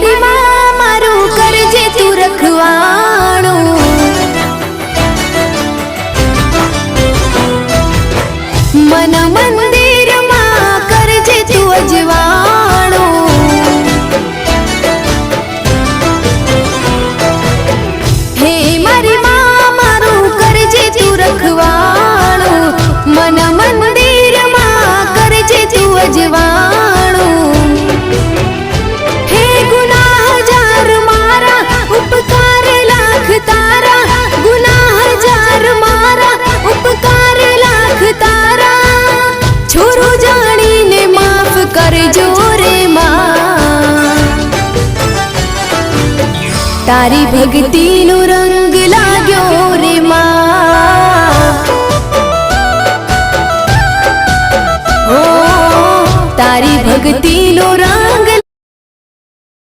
मारी माँ मारू करजे तू रखवाणो। मन मंदिर मां करजे तू अजवाणो। हे मारी माँ मारू करजे तू रखवाणो। मन मंदिर मां करजे तू अजवाणो। हे गुनाह जार मारा उपकार लाख तारा। गुनाह जार मारा उपकार लाख तारा। छोरो जानी ने माफ करजो रे मां। तारी भक्ति नो रंग लाग्यो रे मां। ओ तारी भक्ति नो रंग